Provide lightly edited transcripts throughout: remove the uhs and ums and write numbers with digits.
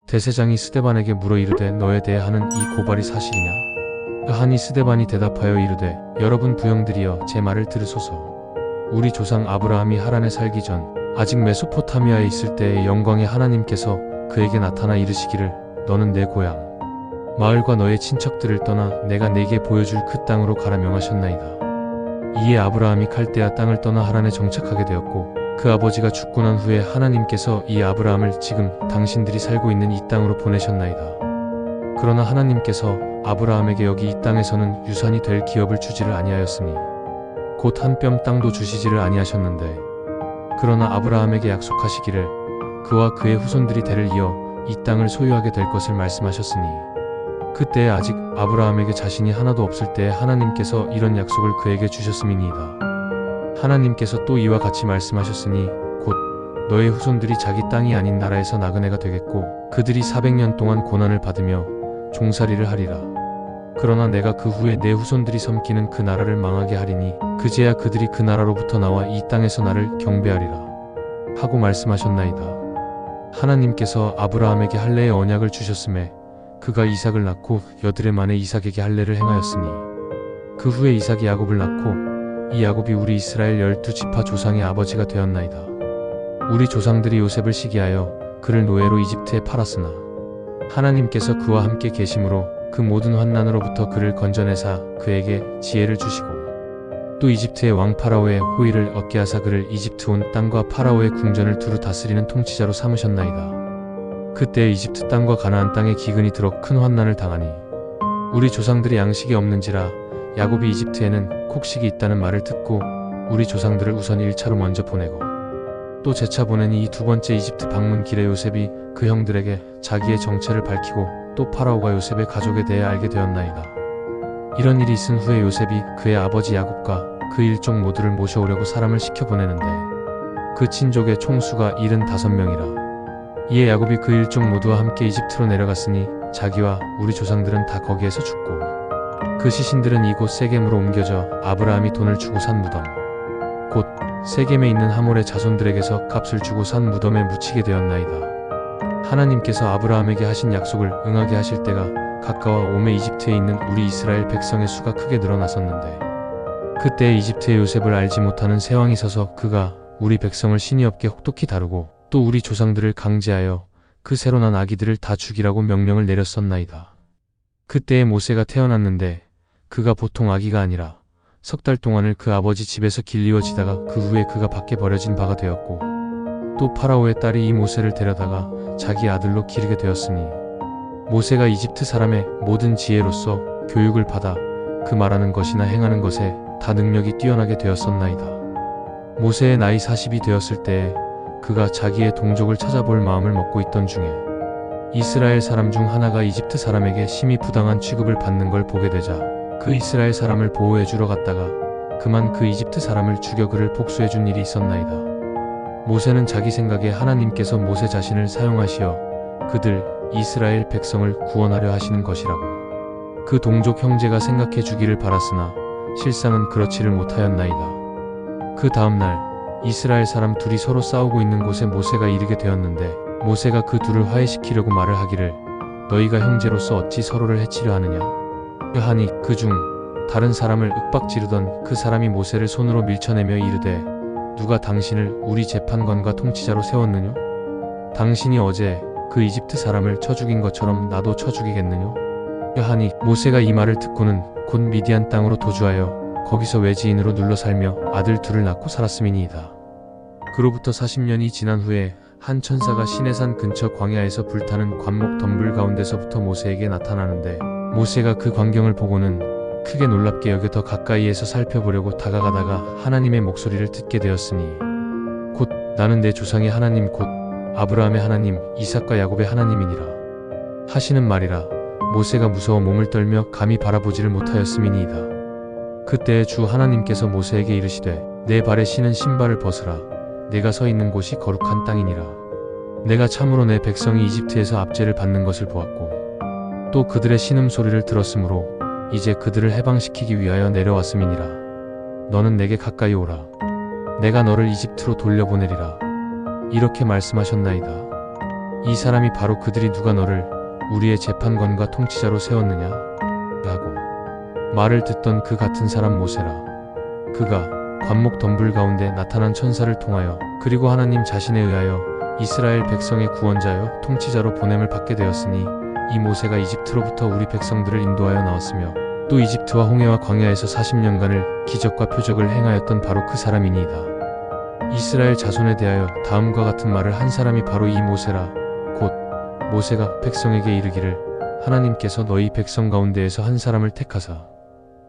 대제사장이 스데반에게 물어 이르되 너에 대해 하는 이 고발이 사실이냐? 하니 스데반이 대답하여 이르되 여러분 부형들이여 제 말을 들으소서. 우리 조상 아브라함이 하란에 살기 전 아직 메소포타미아에 있을 때의 영광의 하나님께서 그에게 나타나 이르시기를 너는 내 고향 마을과 너의 친척들을 떠나 내가 네게 보여줄 그 땅으로 가라 명하셨나이다. 이에 아브라함이 칼데아 땅을 떠나 하란에 정착하게 되었고 그 아버지가 죽고 난 후에 하나님께서 이 아브라함을 지금 당신들이 살고 있는 이 땅으로 보내셨나이다. 그러나 하나님께서 아브라함에게 여기 이 땅에서는 유산이 될 기업을 주지를 아니하였으니 곧 한 뼘 땅도 주시지를 아니하셨는데 그러나 아브라함에게 약속하시기를 그와 그의 후손들이 대를 이어 이 땅을 소유하게 될 것을 말씀하셨으니 그때에 아직 아브라함에게 자신이 하나도 없을 때에 하나님께서 이런 약속을 그에게 주셨음이니이다. 하나님께서 또 이와 같이 말씀하셨으니 곧 너의 후손들이 자기 땅이 아닌 나라에서 나그네가 되겠고 그들이 400년 동안 고난을 받으며 종살이를 하리라. 그러나 내가 그 후에 내 후손들이 섬기는 그 나라를 망하게 하리니 그제야 그들이 그 나라로부터 나와 이 땅에서 나를 경배하리라 하고 말씀하셨나이다. 하나님께서 아브라함에게 할례의 언약을 주셨음에 그가 이삭을 낳고 여드레 만에 이삭에게 할례를 행하였으니 그 후에 이삭이 야곱을 낳고 이 야곱이 우리 이스라엘 12지파 조상의 아버지가 되었나이다. 우리 조상들이 요셉을 시기하여 그를 노예로 이집트에 팔았으나 하나님께서 그와 함께 계심으로 그 모든 환난으로부터 그를 건져내사 그에게 지혜를 주시고 또 이집트의 왕 파라오의 호의를 얻게 하사 그를 이집트 온 땅과 파라오의 궁전을 두루 다스리는 통치자로 삼으셨나이다. 그때 이집트 땅과 가나안 땅에 기근이 들어 큰 환난을 당하니 우리 조상들이 양식이 없는지라 야곱이 이집트에는 곡식이 있다는 말을 듣고 우리 조상들을 우선 1차로 먼저 보내고 또 재차 보내니 이 두 번째 이집트 방문 길에 요셉이 그 형들에게 자기의 정체를 밝히고 또 파라오가 요셉의 가족에 대해 알게 되었나이다. 이런 일이 있은 후에 요셉이 그의 아버지 야곱과 그 일족 모두를 모셔오려고 사람을 시켜 보내는데 그 친족의 총수가 75명이라. 이에 야곱이 그 일족 모두와 함께 이집트로 내려갔으니 자기와 우리 조상들은 다 거기에서 죽고 그 시신들은 이곳 세겜으로 옮겨져 아브라함이 돈을 주고 산 무덤 곧 세겜에 있는 하몰의 자손들에게서 값을 주고 산 무덤에 묻히게 되었나이다. 하나님께서 아브라함에게 하신 약속을 응하게 하실 때가 가까워 오매 이집트에 있는 우리 이스라엘 백성의 수가 크게 늘어났었는데 그때 이집트의 요셉을 알지 못하는 세왕이 서서 그가 우리 백성을 신이 없게 혹독히 다루고 또 우리 조상들을 강제하여 그 새로 난 아기들을 다 죽이라고 명령을 내렸었나이다. 그때에 모세가 태어났는데 그가 보통 아기가 아니라 석 달 동안을 그 아버지 집에서 길리워지다가 그 후에 그가 밖에 버려진 바가 되었고 또 파라오의 딸이 이 모세를 데려다가 자기 아들로 기르게 되었으니 모세가 이집트 사람의 모든 지혜로서 교육을 받아 그 말하는 것이나 행하는 것에 다 능력이 뛰어나게 되었었나이다. 모세의 나이 40이 되었을 때에 그가 자기의 동족을 찾아볼 마음을 먹고 있던 중에 이스라엘 사람 중 하나가 이집트 사람에게 심히 부당한 취급을 받는 걸 보게 되자 그 이스라엘 사람을 보호해 주러 갔다가 그만 그 이집트 사람을 죽여 그를 복수해 준 일이 있었나이다. 모세는 자기 생각에 하나님께서 모세 자신을 사용하시어 그들 이스라엘 백성을 구원하려 하시는 것이라고 그 동족 형제가 생각해 주기를 바랐으나 실상은 그렇지를 못하였나이다. 그 다음날 이스라엘 사람 둘이 서로 싸우고 있는 곳에 모세가 이르게 되었는데 모세가 그 둘을 화해시키려고 말을 하기를 너희가 형제로서 어찌 서로를 해치려 하느냐 하니 그 중 다른 사람을 윽박지르던 그 사람이 모세를 손으로 밀쳐내며 이르되 누가 당신을 우리 재판관과 통치자로 세웠느냐? 당신이 어제 그 이집트 사람을 쳐 죽인 것처럼 나도 쳐 죽이겠느냐? 하니 모세가 이 말을 듣고는 곧 미디안 땅으로 도주하여 거기서 외지인으로 눌러 살며 아들 둘을 낳고 살았음이니이다. 그로부터 40년이 지난 후에 한 천사가 시내산 근처 광야에서 불타는 관목 덤불 가운데서부터 모세에게 나타나는데 모세가 그 광경을 보고는 크게 놀랍게 여겨 더 가까이에서 살펴보려고 다가가다가 하나님의 목소리를 듣게 되었으니 곧 나는 내 조상의 하나님 곧 아브라함의 하나님 이삭과 야곱의 하나님이니라 하시는 말이라. 모세가 무서워 몸을 떨며 감히 바라보지를 못하였음이니이다. 그때에 주 하나님께서 모세에게 이르시되 내 발에 신은 신발을 벗으라. 내가 서 있는 곳이 거룩한 땅이니라. 내가 참으로 내 백성이 이집트에서 압제를 받는 것을 보았고 또 그들의 신음소리를 들었으므로 이제 그들을 해방시키기 위하여 내려왔음이니라. 너는 내게 가까이 오라. 내가 너를 이집트로 돌려보내리라. 이렇게 말씀하셨나이다. 이 사람이 바로 그들이 누가 너를 우리의 재판관과 통치자로 세웠느냐? 라고 말을 듣던 그 같은 사람 모세라. 그가 관목 덤불 가운데 나타난 천사를 통하여 그리고 하나님 자신에 의하여 이스라엘 백성의 구원자여 통치자로 보냄을 받게 되었으니 이 모세가 이집트로부터 우리 백성들을 인도하여 나왔으며 또 이집트와 홍해와 광야에서 40년간을 기적과 표적을 행하였던 바로 그 사람이니이다. 이스라엘 자손에 대하여 다음과 같은 말을 한 사람이 바로 이 모세라. 곧 모세가 백성에게 이르기를 하나님께서 너희 백성 가운데에서 한 사람을 택하사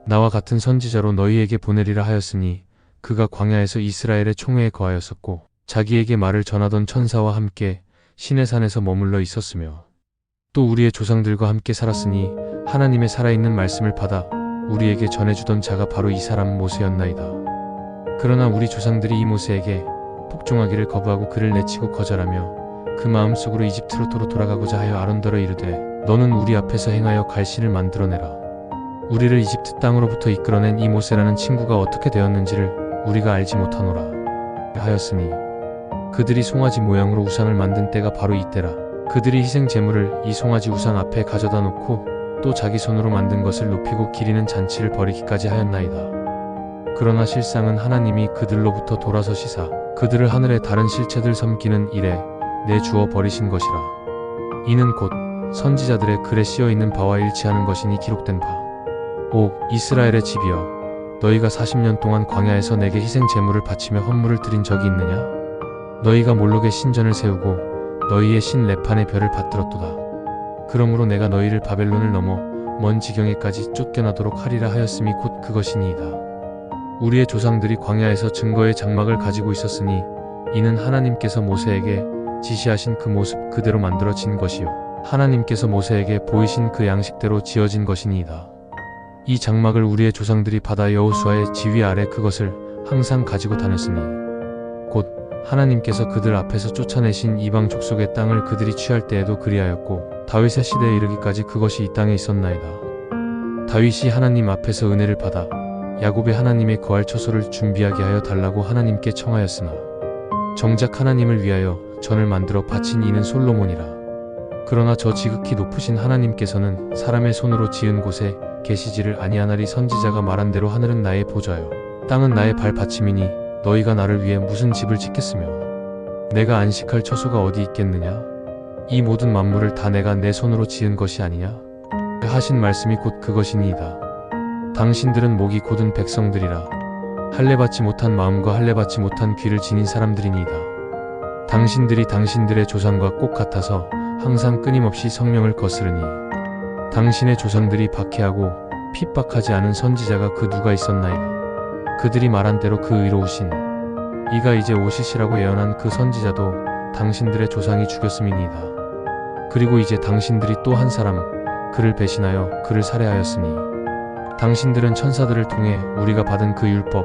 나와 같은 선지자로 너희에게 보내리라 하였으니 그가 광야에서 이스라엘의 총회에 거하였었고 자기에게 말을 전하던 천사와 함께 시내산에서 머물러 있었으며 또 우리의 조상들과 함께 살았으니 하나님의 살아있는 말씀을 받아 우리에게 전해주던 자가 바로 이 사람 모세였나이다. 그러나 우리 조상들이 이 모세에게 복종하기를 거부하고 그를 내치고 거절하며 그 마음속으로 이집트로 돌아가고자 하여 아론더러 이르되 너는 우리 앞에서 행하여 갈신을 만들어내라. 우리를 이집트 땅으로부터 이끌어낸 이 모세라는 친구가 어떻게 되었는지를 우리가 알지 못하노라 하였으니 그들이 송아지 모양으로 우상을 만든 때가 바로 이때라. 그들이 희생 제물을 이 송아지 우상 앞에 가져다 놓고 또 자기 손으로 만든 것을 높이고 기리는 잔치를 벌이기까지 하였나이다. 그러나 실상은 하나님이 그들로부터 돌아서시사 그들을 하늘의 다른 실체들 섬기는 일에 내주어 버리신 것이라. 이는 곧 선지자들의 글에 씌어있는 바와 일치하는 것이니 기록된 바. 오 이스라엘의 집이여 너희가 40년 동안 광야에서 내게 희생 제물을 바치며 헌물을 드린 적이 있느냐? 너희가 몰록의 신전을 세우고 너희의 신 레판의 별을 받들었도다. 그러므로 내가 너희를 바벨론을 넘어 먼 지경에까지 쫓겨나도록 하리라 하였음이 곧 그것이니이다. 우리의 조상들이 광야에서 증거의 장막을 가지고 있었으니 이는 하나님께서 모세에게 지시하신 그 모습 그대로 만들어진 것이요 하나님께서 모세에게 보이신 그 양식대로 지어진 것이니이다. 이 장막을 우리의 조상들이 받아 여호수아의 지휘 아래 그것을 항상 가지고 다녔으니 곧 하나님께서 그들 앞에서 쫓아내신 이방 족속의 땅을 그들이 취할 때에도 그리하였고 다윗의 시대에 이르기까지 그것이 이 땅에 있었나이다. 다윗이 하나님 앞에서 은혜를 받아 야곱의 하나님의 거할 처소를 준비하게 하여 달라고 하나님께 청하였으나 정작 하나님을 위하여 전을 만들어 바친 이는 솔로몬이라. 그러나 저 지극히 높으신 하나님께서는 사람의 손으로 지은 곳에 계시지를 아니하나니 선지자가 말한 대로 하늘은 나의 보좌요 땅은 나의 발받침이니 너희가 나를 위해 무슨 집을 짓겠으며 내가 안식할 처소가 어디 있겠느냐? 이 모든 만물을 다 내가 내 손으로 지은 것이 아니냐? 하신 말씀이 곧 그것이니이다. 당신들은 목이 곧은 백성들이라 할례받지 못한 마음과 할례받지 못한 귀를 지닌 사람들이니이다. 당신들이 당신들의 조상과 꼭 같아서 항상 끊임없이 성령을 거스르니 당신의 조상들이 박해하고 핍박하지 않은 선지자가 그 누가 있었나이까? 그들이 말한 대로 그 의로우신 이가 이제 오시시라고 예언한 그 선지자도 당신들의 조상이 죽였음이니이다. 그리고 이제 당신들이 또 한 사람 그를 배신하여 그를 살해하였으니 당신들은 천사들을 통해 우리가 받은 그 율법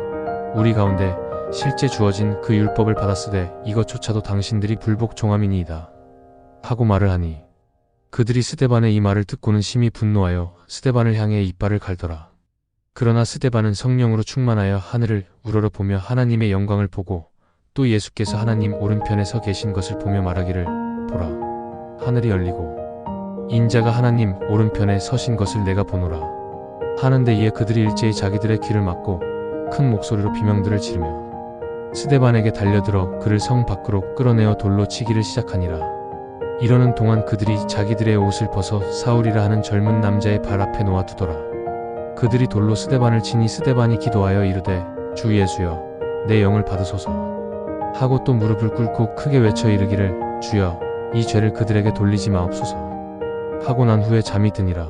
우리 가운데 실제 주어진 그 율법을 받았으되 이것조차도 당신들이 불복종함이니이다 하고 말을 하니 그들이 스데반의 이 말을 듣고는 심히 분노하여 스데반을 향해 이빨을 갈더라. 그러나 스데반은 성령으로 충만하여 하늘을 우러러보며 하나님의 영광을 보고 또 예수께서 하나님 오른편에 서 계신 것을 보며 말하기를 보라 하늘이 열리고 인자가 하나님 오른편에 서신 것을 내가 보노라 하는데 이에 그들이 일제히 자기들의 귀를 막고 큰 목소리로 비명들을 지르며 스데반에게 달려들어 그를 성 밖으로 끌어내어 돌로 치기를 시작하니라. 이러는 동안 그들이 자기들의 옷을 벗어 사울이라 하는 젊은 남자의 발 앞에 놓아두더라. 그들이 돌로 스데반을 치니 스데반이 기도하여 이르되 주 예수여 내 영을 받으소서 하고 또 무릎을 꿇고 크게 외쳐 이르기를 주여 이 죄를 그들에게 돌리지 마옵소서 하고 난 후에 잠이 드니라.